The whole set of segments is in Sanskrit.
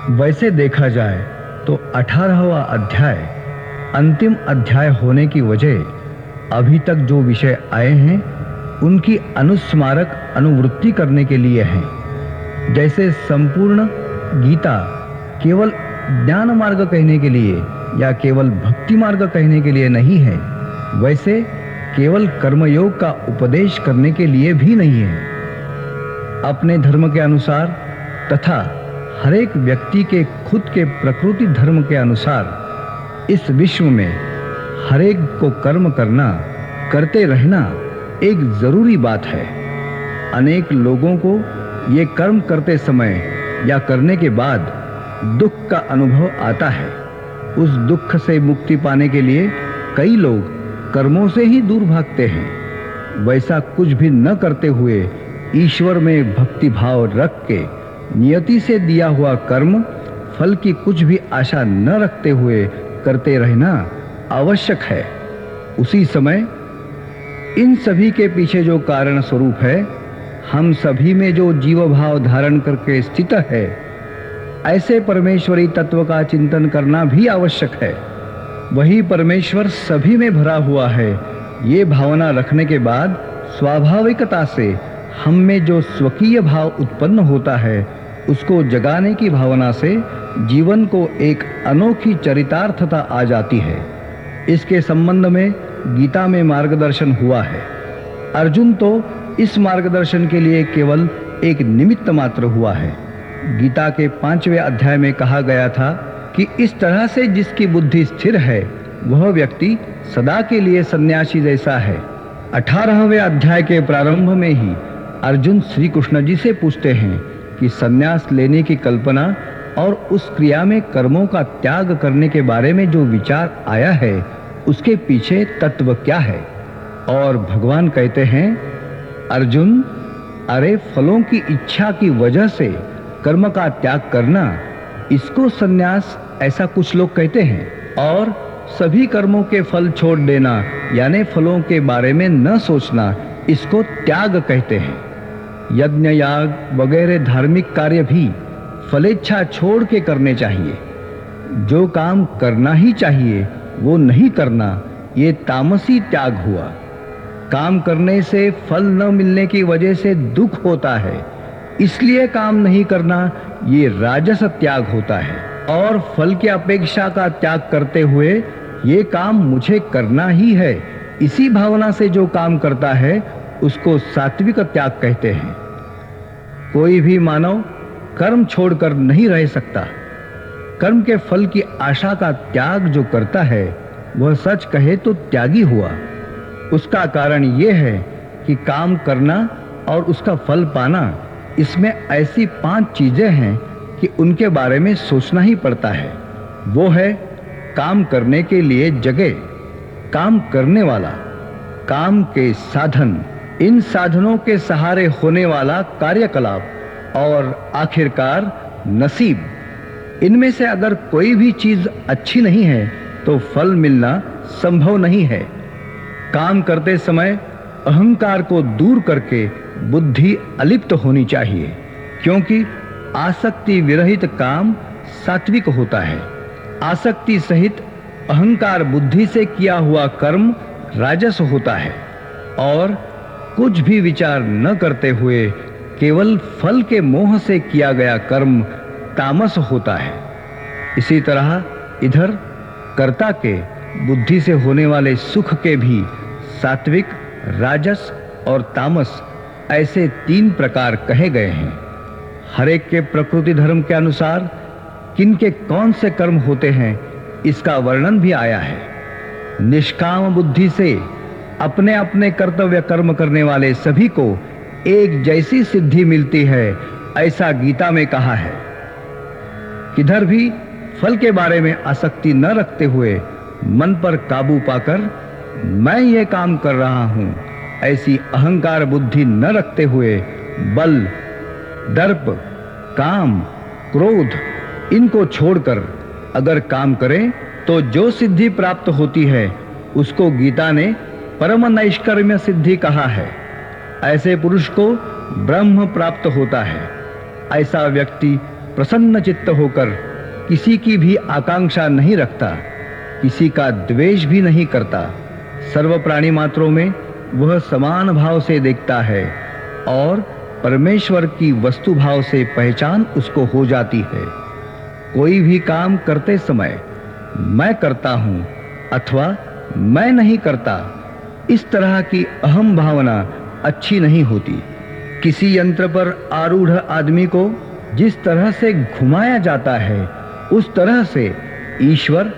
वैसे देखा जाए तो 18वां अध्याय अंतिम अध्याय होने की वजह अभी तक जो विषय आए हैं उनकी अनुस्मारक अनुवृत्ति करने के लिए हैं। जैसे संपूर्ण गीता केवल ज्ञान मार्ग कहने के लिए या केवल भक्ति मार्ग कहने के लिए नहीं है, वैसे केवल कर्मयोग का उपदेश करने के लिए भी नहीं है। अपने धर्म के अनुसार तथा हर एक व्यक्ति के खुद के प्रकृति धर्म के अनुसार इस विश्व में हर एक को कर्म करना, करते रहना एक जरूरी बात है। अनेक लोगों को ये कर्म करते समय या करने के बाद दुख का अनुभव आता है। उस दुख से मुक्ति पाने के लिए कई लोग कर्मों से ही दूर भागते हैं। वैसा कुछ भी न करते हुए ईश्वर में भक्ति भाव रख के नियति से दिया हुआ कर्म फल की कुछ भी आशा न रखते हुए करते रहना आवश्यक है। उसी समय इन सभी के पीछे जो कारण स्वरूप है, हम सभी में जो जीव भाव धारण करके स्थित है, ऐसे परमेश्वरी तत्व का चिंतन करना भी आवश्यक है। वही परमेश्वर सभी में भरा हुआ है, ये भावना रखने के बाद स्वाभाविकता से हम में जो स्वकीय भाव उत्पन्न होता है, उसको जगाने की भावना से जीवन को एक अनोखी चरितार्थता आ जाती है। इसके संबंध में गीता में मार्गदर्शन हुआ है। अर्जुन तो इस मार्गदर्शन के लिए केवल एक निमित्त मात्र हुआ है। गीता के 5वें अध्याय में कहा गया था कि इस तरह से जिसकी बुद्धि स्थिर है, वह व्यक्ति सदा के लिए सन्यासी जैसा है। 18वें अध्याय के प्रारंभ में ही अर्जुन श्री कृष्ण जी से पूछते हैं कि सन्यास लेने की कल्पना और उस क्रिया में कर्मों का त्याग करने के बारे में जो विचार आया है, उसके पीछे तत्व क्या है। और भगवान कहते हैं, अर्जुन, अरे फलों की इच्छा की वजह से कर्म का त्याग करना, इसको सन्यास ऐसा कुछ लोग कहते हैं। और सभी कर्मों के फल छोड़ देना यानी फलों के बारे में न सोचना, इसको त्याग कहते हैं। यज्ञ याग वगैरह धार्मिक कार्य भी फलेच्छा छोड़ के करने चाहिए। जो काम करना ही चाहिए वो नहीं करना, ये तामसी त्याग हुआ। काम करने से फल न मिलने की वजह से दुख होता है, इसलिए काम नहीं करना, ये राजस त्याग होता है। और फल की अपेक्षा का त्याग करते हुए ये काम मुझे करना ही है, इसी भावना से जो काम करता है उसको सात्विक त्याग कहते हैं। कोई भी मानव कर्म छोड़कर नहीं रह सकता। कर्म के फल की आशा का त्याग जो करता है, वह सच कहे तो त्यागी हुआ। उसका कारण यह है कि काम करना और उसका फल पाना, इसमें ऐसी 5 चीजें हैं कि उनके बारे में सोचना ही पड़ता है। वो है काम करने के लिए जगह, काम करने वाला, काम के साधन, इन साधनों के सहारे होने वाला कार्यकलाप और आखिरकार नसीब। इनमें से अगर कोई भी चीज अच्छी नहीं है तो फल मिलना संभव नहीं है। काम करते समय अहंकार को दूर करके बुद्धि अलिप्त होनी चाहिए, क्योंकि आसक्ति विरहित काम सात्विक होता है। आसक्ति सहित अहंकार बुद्धि से किया हुआ कर्म राजस होता है। और कुछ भी विचार न करते हुए केवल फल के मोह से किया गया कर्म तामस होता है। इसी तरह इधर कर्ता के बुद्धि से होने वाले सुख के भी सात्विक, राजस और तामस ऐसे 3 प्रकार कहे गए हैं। हर एक के प्रकृति धर्म के अनुसार किनके कौन से कर्म होते हैं, इसका वर्णन भी आया है। निष्काम बुद्धि से अपने अपने कर्तव्य कर्म करने वाले सभी को एक जैसी सिद्धि मिलती है, ऐसा गीता में कहा है। किधर भी फल के बारे में आसक्ति न रखते हुए मन पर काबू पाकर मैं ये काम कर रहा हूं, ऐसी अहंकार बुद्धि न रखते हुए बल, दर्प, काम, क्रोध इनको छोड़कर अगर काम करें तो जो सिद्धि प्राप्त होती है उसको गीता ने परम नैष्कर्म्य सिद्धि कहा है। ऐसे पुरुष को ब्रह्म प्राप्त होता है। ऐसा व्यक्ति प्रसन्न चित्त होकर किसी की भी आकांक्षा नहीं रखता, किसी का द्वेष भी नहीं करता। सर्व प्राणी मात्रों में वह समान भाव से देखता है और परमेश्वर की वस्तु भाव से पहचान उसको हो जाती है। कोई भी काम करते समय मैं करता हूं अथवा मैं नहीं करता, इस तरह की अहम भावना अच्छी नहीं होती। किसी यंत्र पर आरूढ़ आदमी को जिस तरह से घुमाया जाता है, उस तरह से ईश्वर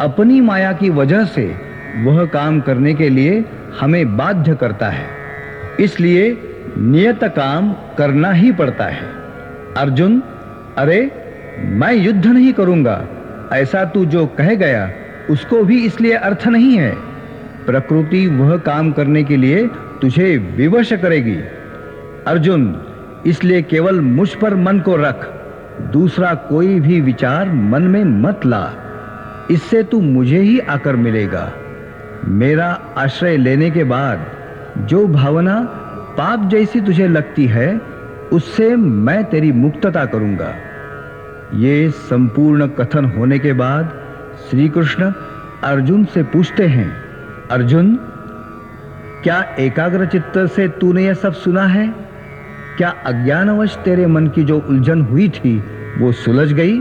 अपनी माया की वजह से वह काम करने के लिए हमें बाध्य करता है। इसलिए नियत काम करना ही पड़ता है। अर्जुन, अरे मैं युद्ध नहीं करूंगा, ऐसा तू जो कह गया उसको भी इसलिए अर्थ नहीं है। प्रकृति वह काम करने के लिए तुझे विवश करेगी। अर्जुन, इसलिए केवल मुझ पर मन को रख, दूसरा कोई भी विचार मन में मत ला। इससे तू मुझे ही आकर मिलेगा। मेरा आश्रय लेने के बाद जो भावना पाप जैसी तुझे लगती है, उससे मैं तेरी मुक्तता करूंगा। ये संपूर्ण कथन होने के बाद श्री कृष्ण अर्जुन से पूछते हैं, अर्जुन, क्या एकाग्र चित्त से तूने यह सब सुना है? क्या अज्ञानवश तेरे मन की जो उलझन हुई थी वो सुलझ गई?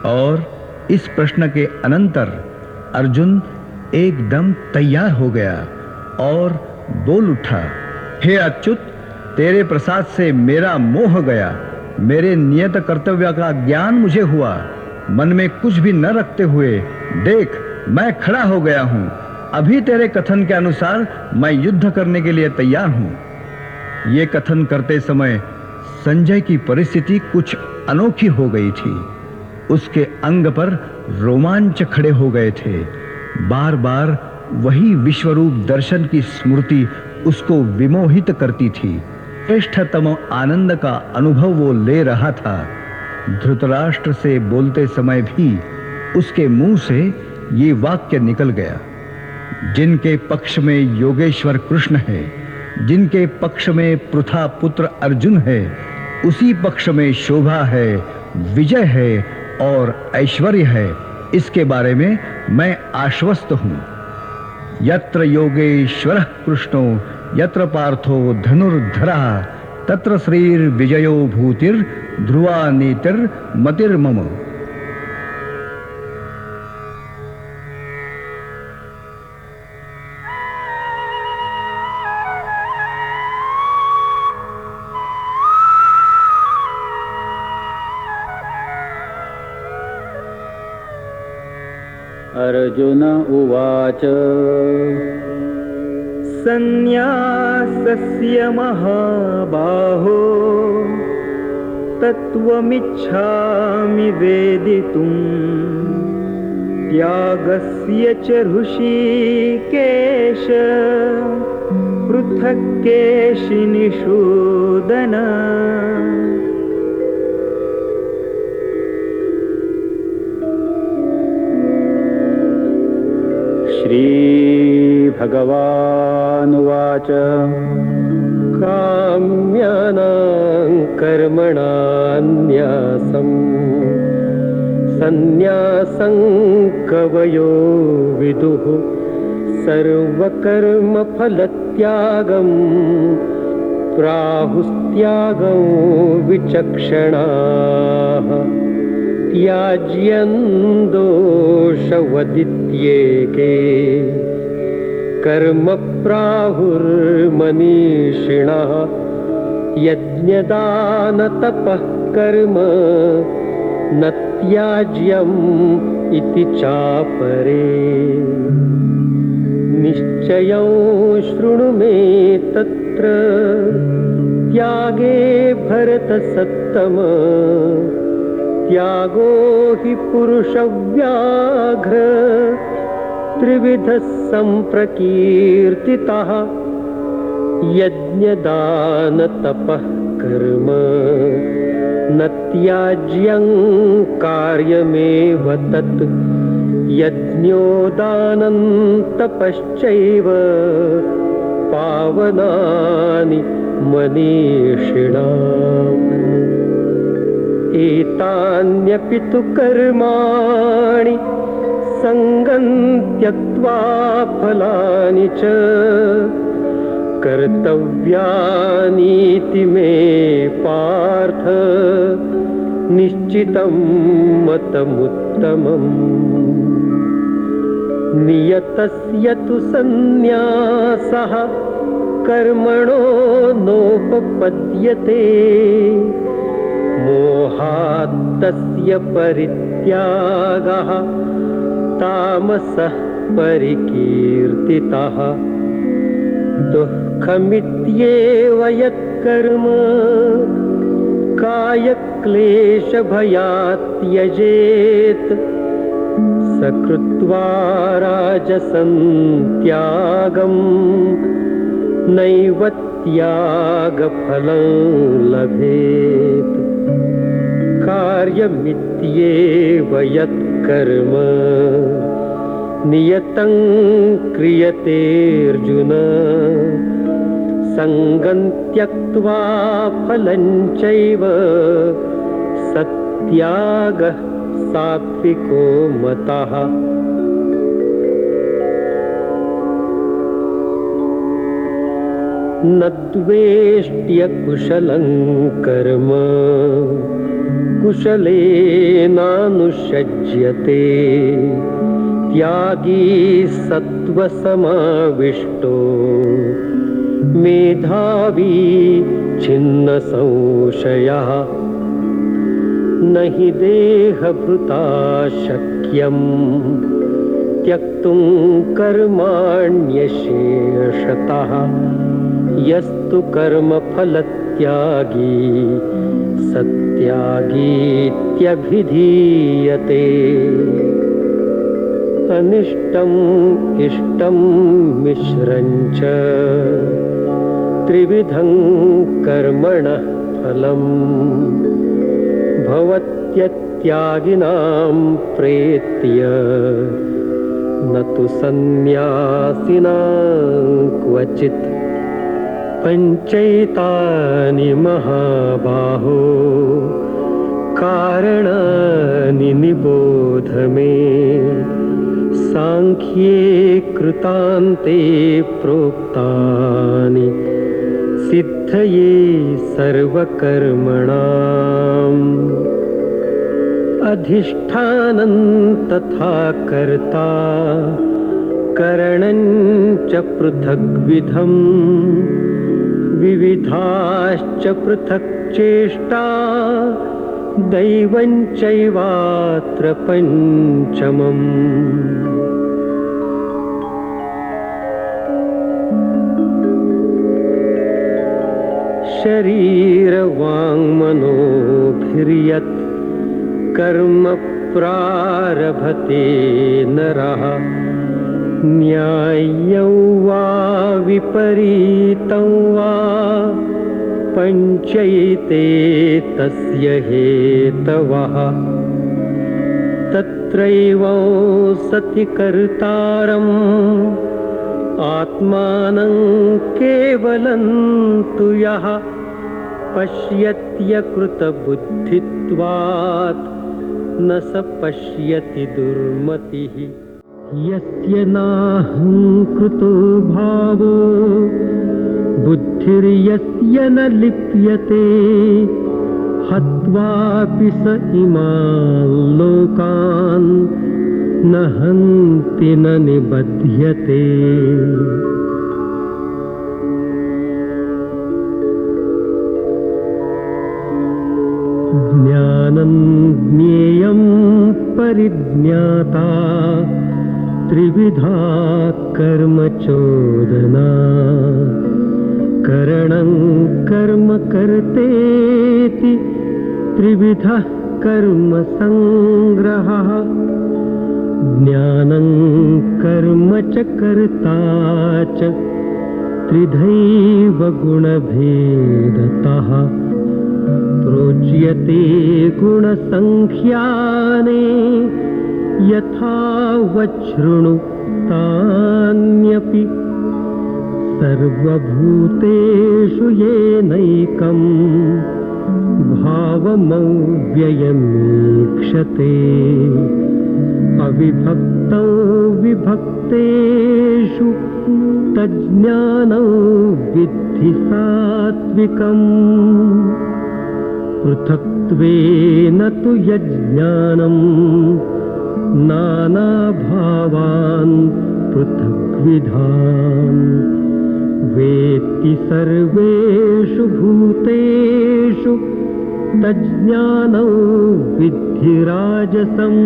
और इस प्रश्न के अनंतर अर्जुन एकदम तैयार हो गया और बोल उठा, हे अच्युत, तेरे प्रसाद से मेरा मोह गया, मेरे नियत कर्तव्य का ज्ञान मुझे हुआ। मन में कुछ भी न रखते हुए देख, मैं खड़ा हो गया हूं। अभी तेरे कथन के अनुसार मैं युद्ध करने के लिए तैयार हूं। ये कथन करते समय संजय की परिस्थिति कुछ अनोखी हो गई थी। उसके अंग पर रोमांच खड़े हो गए थे। बार बार वही विश्वरूप दर्शन की स्मृति उसको विमोहित करती थी। श्रेष्ठतम आनंद का अनुभव वो ले रहा था। धृतराष्ट्र से बोलते समय भी उसके मुंह से ये वाक्य निकल गया, जिनके पक्ष में योगेश्वर कृष्ण है, जिनके पक्ष में पृथा पुत्र अर्जुन है, उसी पक्ष में शोभा है, विजय है और ऐश्वर्य है। इसके बारे में मैं आश्वस्त हूं। यत्र योगेश्वरः कृष्णो यत्र पार्थो धनुर्धरः तत्र श्रीर्विजयो भूतिर् ध्रुवा नीतिर्मतिर्मम। अर्जुन उवाच सन्न्यासस्य महाबाहो तत्त्वमिच्छामि वेदितुम् त्यागस्य च ऋषिकेश पृथक् केशिनिषूदन। श्री भगवानुवाच काम्यानां कर्मणान्यासम् सन्न्यासं कवयो विदुः सर्वकर्मफलत्यागं प्राहुस्त्यागं विचक्षणाः त्याज्यं दोषवदित्येके कर्म प्राहुर्मनीषिणः यज्ञदानतपः कर्म न त्याज्यम् इति चापरे। निश्चयं शृणु मे तत्र त्यागे भरतसत्तम त्यागो हि पुरुषव्याघ्र त्रिविधः सम्प्रकीर्तितः यज्ञदानतपः कर्म न त्याज्यं कार्यमेव तत् यज्ञो दानं तपश्चैव पावनानि मनीषिणाम्। एतान्यपि तु कर्माणि सङ्गं त्यक्त्वा फलानि च कर्तव्यानीति मे पार्थ निश्चितं मतमुत्तमम् नियतस्य तु सन्न्यासः कर्मणो नोपपद्यते मोहात् तस्य परित्यागः तामसः परिकीर्तितः दुःखमित्येव यत्कर्म कायक्लेशभयात् त्यजेत् सकृत्वा राजसं त्यागं नैव त्यागफलं लभेत् कार्यमित्येव यत्कर्म नियतं क्रियतेऽर्जुन सङ्गं त्यक्त्वा फलं चैव सत्यागः सात्विको मतः न द्वेष्ट्य कुशलं कर्म कुशलेनानुषज्यते त्यागी सत्त्वसमाविष्टो मेधावी छिन्न संशयः न हि देहभृता शक्यं त्यक्तुं कर्माण्यशेषतः यस्तु कर्मफलत्यागी सत्यागीत्यभिधीयते अनिष्टम् इष्टं मिश्रं च त्रिविधं कर्मणः फलम् भवत्यत्यागिनां प्रेत्य न तु सन्न्यासिनां क्वचित् पञ्चैतानि महाबाहो कारणानि निबोध मे सांख्ये कृतान्ते प्रोक्तानि सिद्धये सर्वकर्मणाम् अधिष्ठानं तथा कर्ता करणं च पृथग्विधम् विविधाश्च पृथक् चेष्टा दैवं चैवात्र पञ्चमम् शरीरवाङ्मनोभिर्यत् कर्म प्रारभते नरः न्याय्यं वा विपरीतं वा पञ्चैते तस्य हेतवः तत्रैव सति कर्तारम् आत्मानं केवलं तु यः पश्यत्यकृतबुद्धित्वात् न स पश्यति दुर्मतिः यस्य नाहङ्कृतो भावो बुद्धिर्यस्य न लिप्यते हत्वापि स इमान् लोकान् न हन्ति न निबध्यते ज्ञानं ज्ञेयं परिज्ञाता त्रिविधा कर्म चोदना करणं कर्म कर्तेति त्रिविधः कर्म संग्रहः ज्ञानं कर्म च कर्ता च त्रिधैव गुणभेदतः प्रोच्यते गुणसंख्याने यथा वच्छृणु तान्यपि सर्वभूतेषु येनैकं भावमव्यक्तं सर्वमव्ययमीक्षते अविभक्तं विभक्तेषु तज्ज्ञानं विद्धि सात्विकम् पृथक्त्वेन तु यज्ज्ञानं नानाभावान् पृथग्विधान् वेत्ति सर्वेषु भूतेषु तज्ज्ञानं विद्धि राजसम्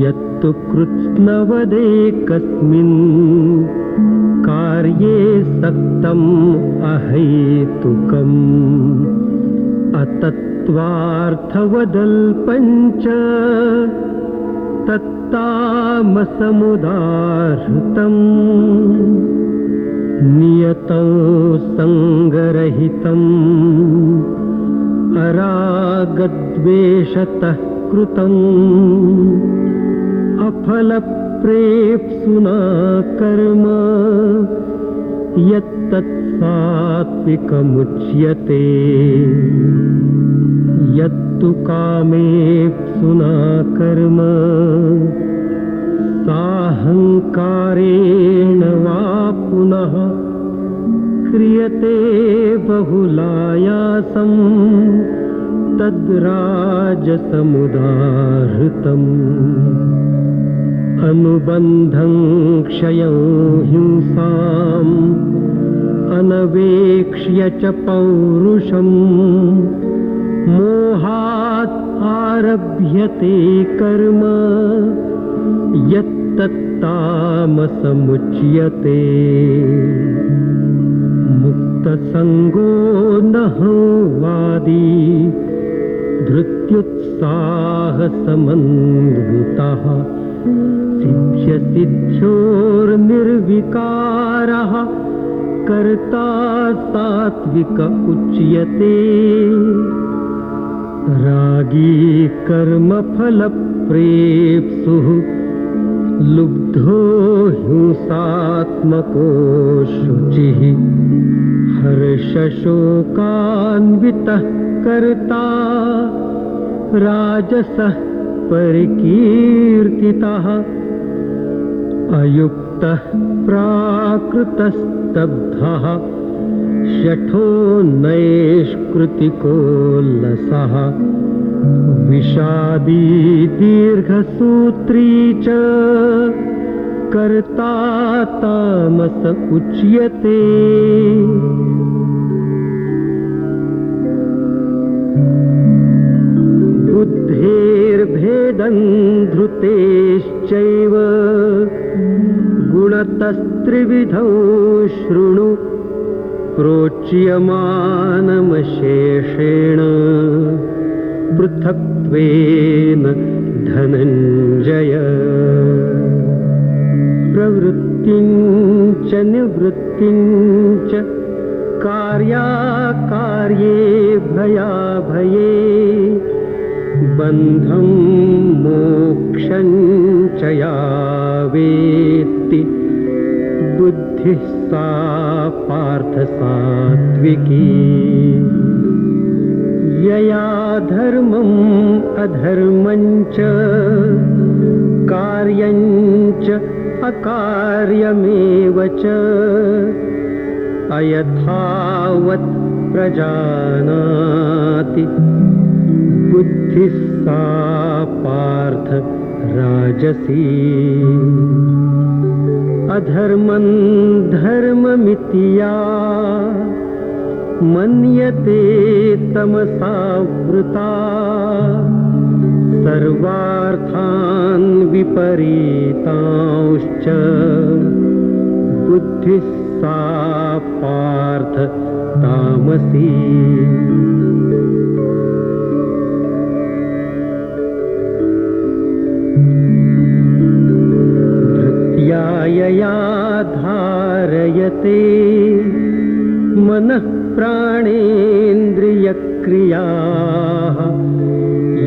यत्तु कृत्स्नवदेकस्मिन् कार्ये सक्तम् अहैतुकम् अतत्त्वार्थवदल्पञ्च तत्तामसमुदाहृतम् नियतं सङ्गरहितम् अरागद्वेषतः कृतम् अफलप्रेप्सुना कर्म यत्तत्सात्विकमुच्यते यत्तु कामेप्सुना कर्म साहङ्कारेण वा पुनः क्रियते बहुलायासं तद्राजसमुदाहृतम् अनुबन्धं क्षयं हिंसाम् अनवेक्ष्य च पौरुषम् मोहात् आरभ्यते कर्म यत्तत्तामसमुच्यते मुक्तसङ्गो नः वादी धृत्युत्साहसमन्वितः सिद्ध्यसिद्ध्योर्निर्विकारः कर्ता सात्विक उच्यते रागी कर्मफलप्रेप्सुः लुब्धो हिंसात्मको शुचिः हर्षशोकान्वितः कर्ता राजसः परिकीर्तितः अयुक्तः प्राकृतस्तब्धः शठो नैष्कृतिकोल्लसः विषादी दीर्घसूत्री च कर्ता तामस उच्यते बुद्धेर्भेदं धृतेश्चैव गुणतस्त्रिविधौ शृणु प्रोच्यमानमशेषेण पृथक्त्वेन धनञ्जय प्रवृत्तिं च निवृत्तिं च कार्याकार्ये भयाभये बन्धं मोक्षं च या वेत्ति बुद्धिः सा पार्थ सात्विकी यया धर्मम् अधर्मं च कार्यं च अकार्यमेव च अयथावत् प्रजानाति बुद्धिः सा पार्थ राजसी अधर्मं धर्ममिति या मन्यते तमसावृता सर्वार्थान् विपरीतांश्च बुद्धिः सा पार्थ तामसी धृत्यायया धारयते मनः प्राणेन्द्रियक्रियाः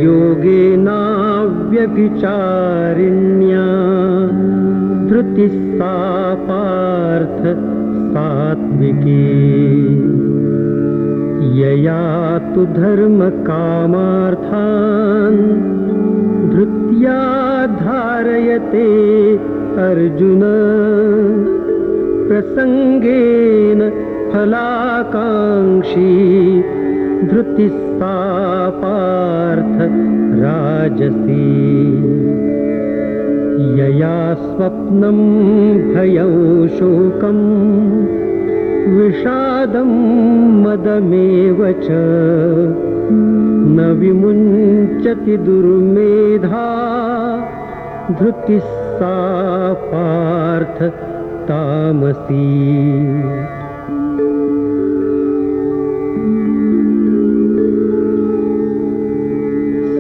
योगेनाव्यभिचारिण्या धृतिः सा पार्थ सात्विकी यया तु धर्मकामार्थान् धृत्या धारयते अर्जुन प्रसंगेन फलाकांक्षी धृतिः सा पार्थ राजसी यया स्वप्नं भयं शोकं विषादं मदमेव च न विमुञ्चति दुर्मेधा धृतिः सा पार्थ तामसी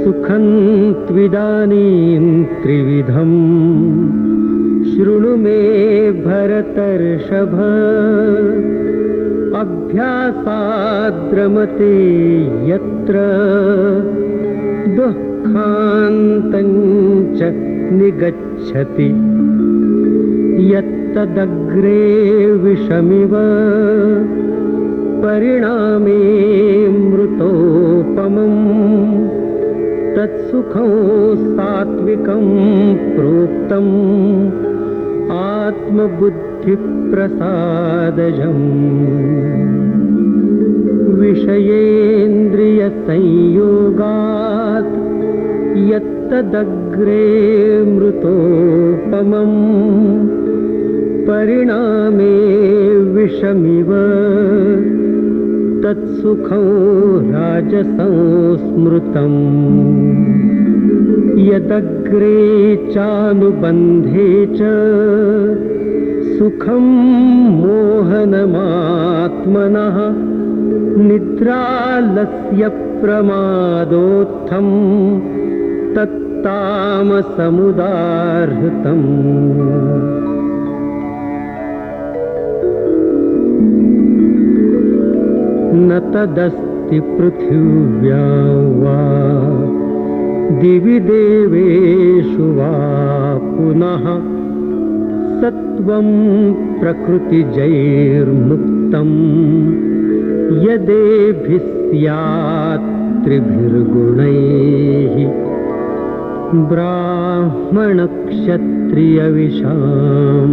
सुखं त्विदानीं त्रिविधं शृणु मे भरतर्षभ अभ्यासाद्रमते यत्र दुःखान्तं च निगच्छति यत्तदग्रे विषमिव परिणामे मृतोपमम् तत्सुखं सात्विकं प्रोक्तम् आत्मबुद्धिप्रसादजम् विषयेन्द्रियसंयोगात् यत्तदग्रे मृतोपमम् परिणामे विषमिव तत्सुखं राजसं स्मृतम् यदग्रे चानुबन्धे च सुखं मोहनमात्मनः निद्रालस्य प्रमादोत्थं तत्तामसमुदाहृतम् न तदस्ति पृथिव्यां वा दिवि देवेषु वा पुनः सत्वं प्रकृतिजैर्मुक्तं यदेभिः स्यात् त्रिभिर्गुणैः ब्राह्मणक्षत्रियविषां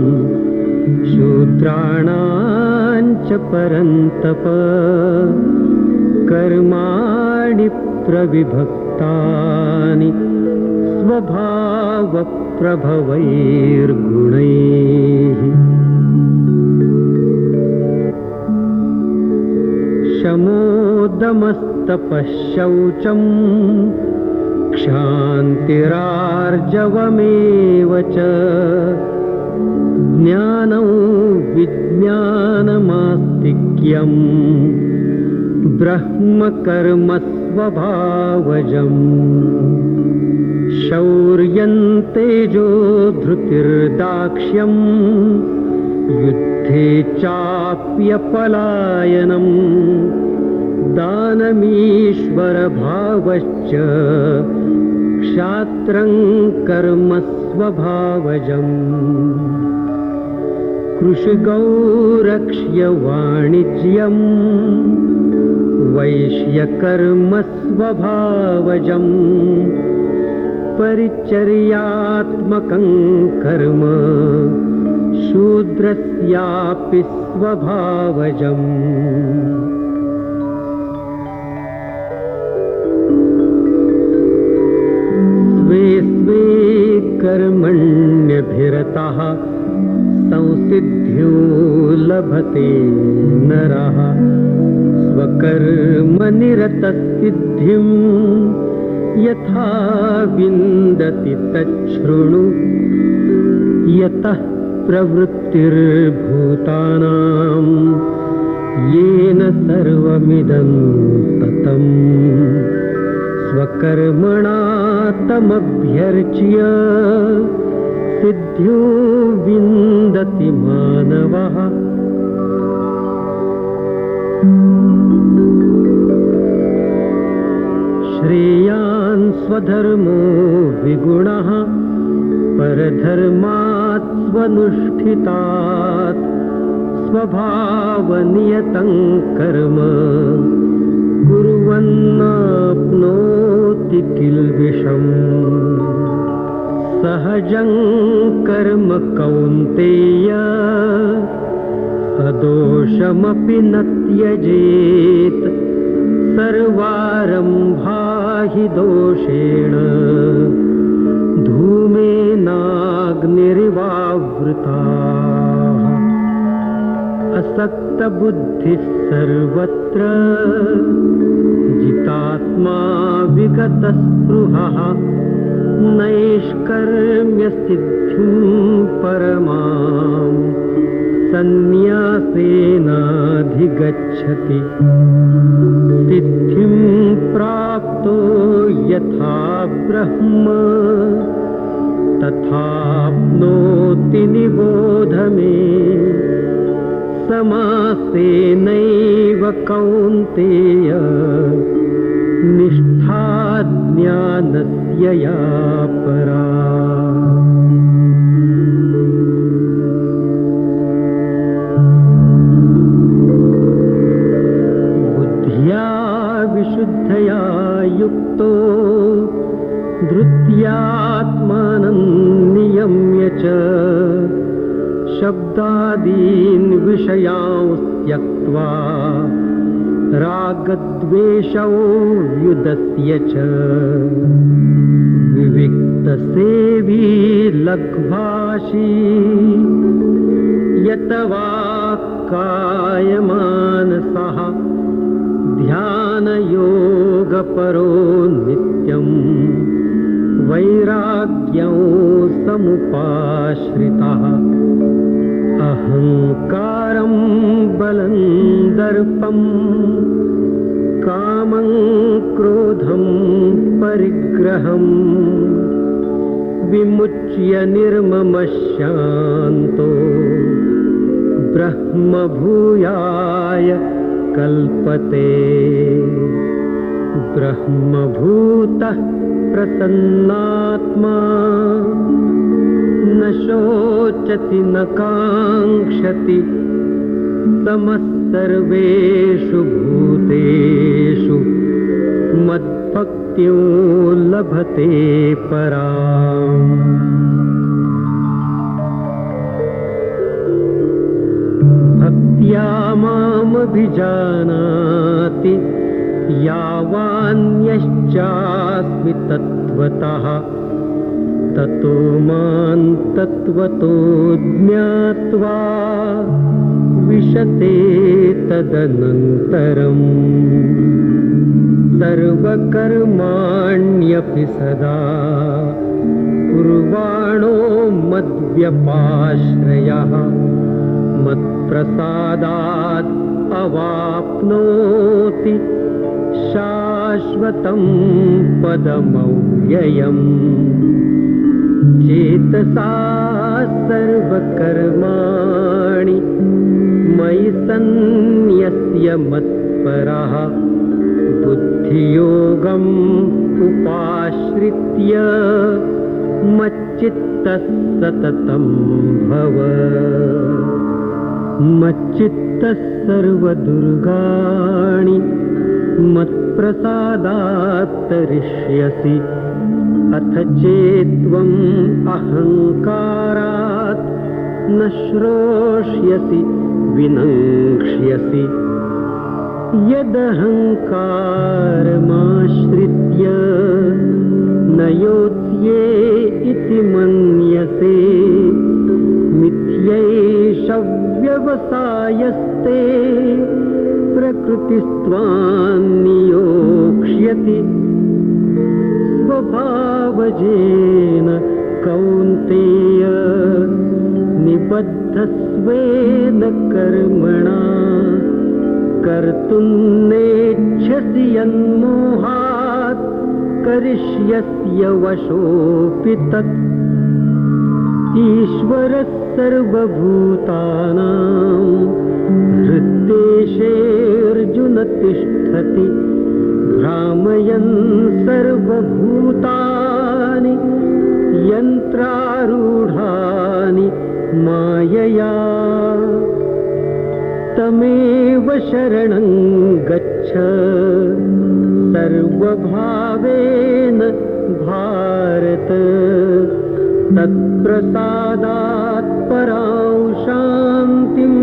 शूद्राणां च परन्तप कर्माणि प्रविभक्तानि स्वभावप्रभवैर्गुणैः शमोदमस्तपः शौचम् क्षान्तिरार्जवमेव च ज्ञानं विज्ञानमास्तिक्यम् ब्रह्मकर्म स्वभावजम् शौर्यं तेजो धृतिर्दाक्ष्यम् युद्धे चाप्यपलायनम् दानमीश्वरभावश्च क्षात्रं कर्म स्वभावजम् कृषिगौरक्ष्य वाणिज्यम् वैश्यकर्म स्वभावजम् परिचर्यात्मकं कर्म शूद्रस्यापि स्वभावजम् स्वे स्वे कर्मण्यभिरतः संसिद्धिं लभते नरः स्वकर्मनिरतसिद्धिं यथा विन्दति तच्छृणु यतः प्रवृत्तिर्भूतानां येन सर्वमिदं ततम् स्वकर्मणा तमभ्यर्च्य सिद्धिं विन्दति मानवः श्रेयान् स्वधर्मो विगुणः परधर्मात् स्वनुष्ठितात् स्वभावनियतं कर्म नाप्नोति किल्बिषम् सहजं कर्म कौन्तेय सदोषमपि न त्यजेत् सर्वारम्भा हि दोषेण धूमेनाग्निरिवावृताः असक्तबुद्धिः सर्वत्र जितात्मा विगतस्पृहः नैष्कर्म्यसिद्धिं परमां सन्न्यासेनाधिगच्छति सिद्धिं प्राप्तो यथा ब्रह्म तथाप्नोति निबोध मे समासेनैव कौन्तेय निष्ठा ज्ञानस्य या परा बुद्ध्या विशुद्धया युक्तो धृत्यात्मानं नियम्य च शब्दादीन् विषयान् त्यक्त्वा रागद्वेषौ व्युदस्य च विविक्तसेवी लघ्वाशी यतवा कायमानसः ध्यानयोगपरो नित्यं वैराग्यं समुपाश्रितः अहंकारं बलं दर्पं कामं क्रोधं परिग्रहं विमुच्य निर्ममशान्तो ब्रह्मभूयाय कल्पते ब्रह्मभूतः प्रसन्नात्मा न शोचति न काङ्क्षति समस्सर्वेषु भूतेषु मद्भक्तिं लभते पराम् भक्त्या मामभिजानाति यावान्यश्चास्मि तत्त्वतः ततो मां तत्त्वतो ज्ञात्वा विशते तदनन्तरम् सर्वकर्माण्यपि सदा कुर्वाणो मद्व्यपाश्रयः मत्प्रसादात् अवाप्नोति शाश्वतं पदमव्ययम् चेतसा सर्वकर्माणि मयि सन्न्यस्य मत्परः बुद्धियोगम् उपाश्रित्य मच्चित्तः सततं भव मच्चित्तः सर्वदुर्गाणि मत्प्रसादात् तरिष्यसि अथ चेत्त्वम् अहङ्कारात् न श्रोष्यसि विनङ्क्ष्यसि यदहङ्कारमाश्रित्य न योत्स्ये इति मन्यसे मिथ्यैष व्यवसायस्ते प्रकृतिस्त्वां नियोक्ष्यति स्वभावजेन कौन्तेय निबद्धस्वेन कर्मणा कर्तुं नेच्छसि यन्मोहात् करिष्यस्य वशोऽपि तत् ईश्वरः सर्वभूतानां हृद्देशेऽर्जुन तिष्ठति भ्रामयन् सर्वभूतानि यन्त्रारूढानि मायया तमेव शरणं गच्छ सर्वभावेन भारत तत्प्रसादात् परां शान्तिं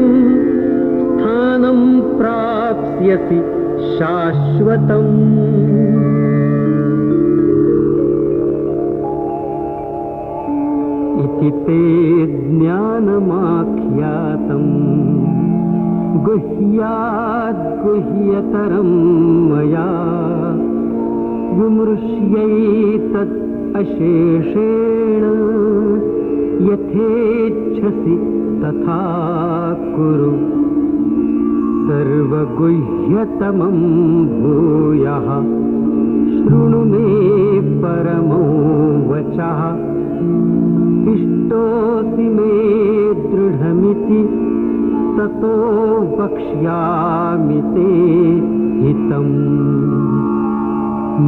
स्थानं प्राप्स्यसि शाश्वतम्। इति ते ज्ञानमाख्यातम् गुह्याद् गुह्यतरं मया विमृश्यैतत् अशेषेण यथेच्छसि तथा कुरु। सर्वगुह्यतमं भूयः शृणु मे परमो वचः। इष्टोऽसि मे दृढमिति ततो वक्ष्यामि ते हितम्।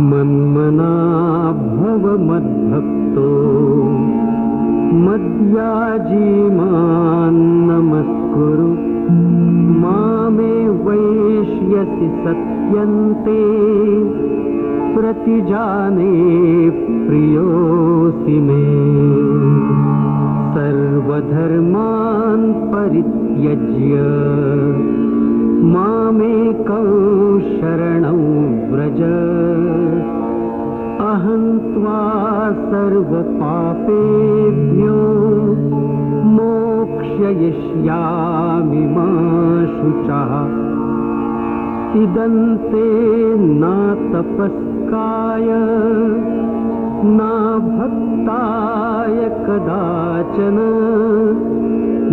मन्मना भव मद्भक्तो मद्याजी मां नमस्कुरु। मामे वैष्यसि सत्यन्ते प्रतिजाने प्रियोऽसि मे। सर्वधर्मान् परित्यज्य मामेकं शरणं व्रज। अहं त्वा सर्वपापेभ्यो मोक्षयिष्यामि मा शुचः। इदं ते न तपस्काय न भक्ताय कदाचन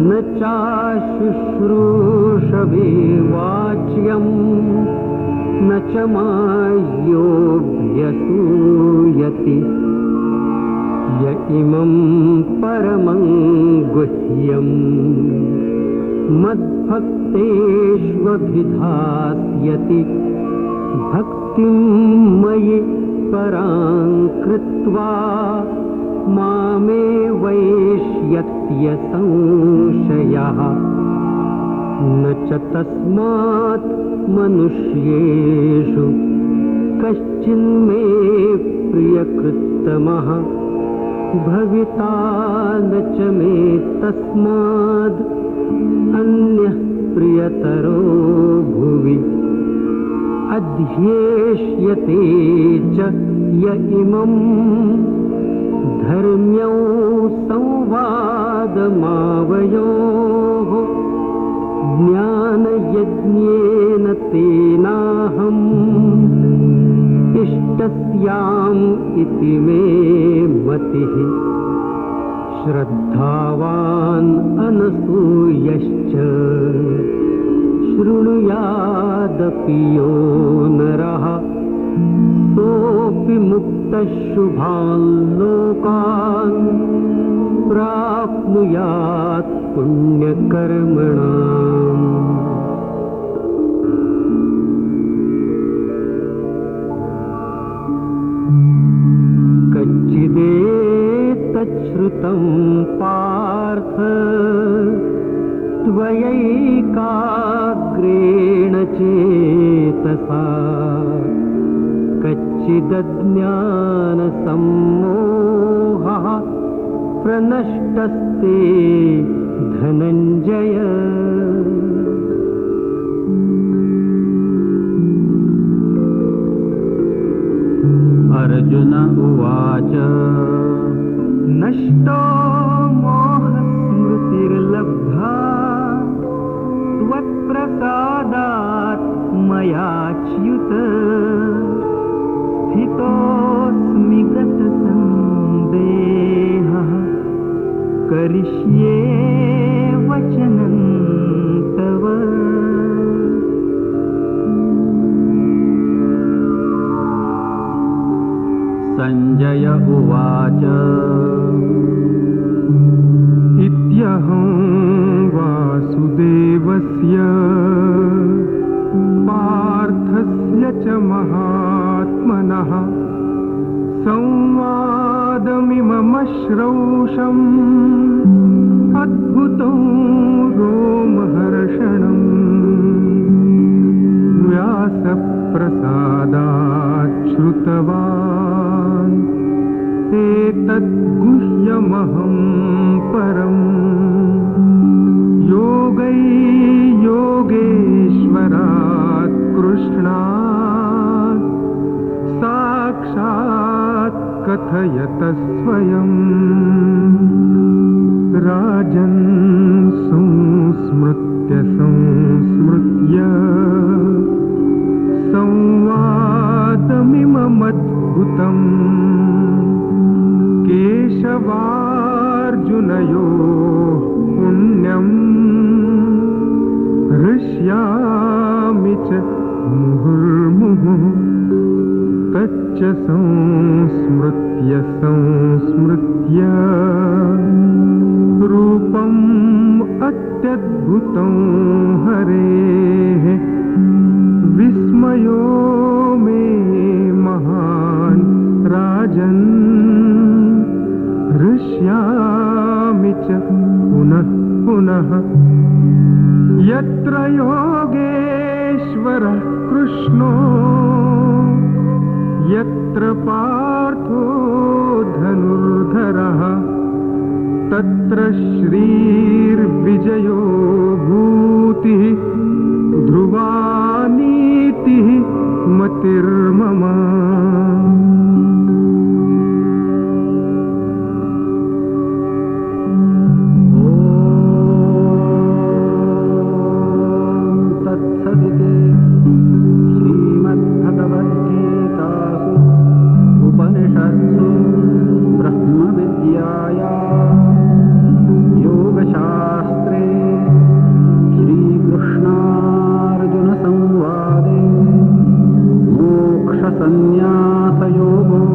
न चाशुश्रूषवे वाच्यं न च मायोऽभ्यसूयति। य इमं परमं गुह्यं मद्भक्तेष्वभिधास्यति। भक्तिं मयि परां कृत्वा मामे वैष्यत्य संशयः। न च तस्मात् मनुष्येषु कश्चिन्मे प्रियकृत्तमः भविता न च मे तस्माद् अन्यः प्रियतरो भुवि। अध्येष्यते च य इमं धर्म्यौ संवादमावयोः। ज्ञानयज्ञेन तेनाहम् इष्टस्याम् इति मे मतिः। श्रद्धावान् अनसूयश्च शृणुयादपि यो नरः। सोऽपि मुक्तः शुभान् लोकान् प्राप्नुयात् पुण्यकर्मणाम्। कच्चिदेतच्छ्रुतं पार्थ त्वयैकाग्रेण चेतसा। कच्चिदज्ञानसम्मोहः प्रनष्टस्ते धनञ्जय। अर्जुन उवाच नष्टो मोहस्मृतिर्लब्धा त्वत्प्रसादात् मयाच्युत। स्थितोऽस्मि गतसन्देहः करिष्ये वचनं तव। संजय उवाच इत्यहं वासुदेवस्य पार्थस्य च महात्मनः संवादमिममश्रौषम् अद्भुतं रोमहर्षणम्। व्यासः प्रसादात् श्रुतवान् एतत् गुह्यमहं परम् योगेश्वरात् कृष्णात् साक्षात् कथयत स्वयम् राजन् संस्मृत्य संवादमिममद्भुतम् केशवार्जुनयोः पुण्यम् हृष्यामि च मुहुर्मुहुः तच्च संस्मृत्य रूपम् अत्यद्भुतं हरेः विस्मयो मे महान् राजन् हृष्यामि च पुनः पुनः यत्र योगेश्वरः कृष्णो यत्र पार्थो धनुर्धरः तत्र श्रीर्विजयो भूतिः ध्रुवा नीतिः मतिर्मम संन्यासयोगो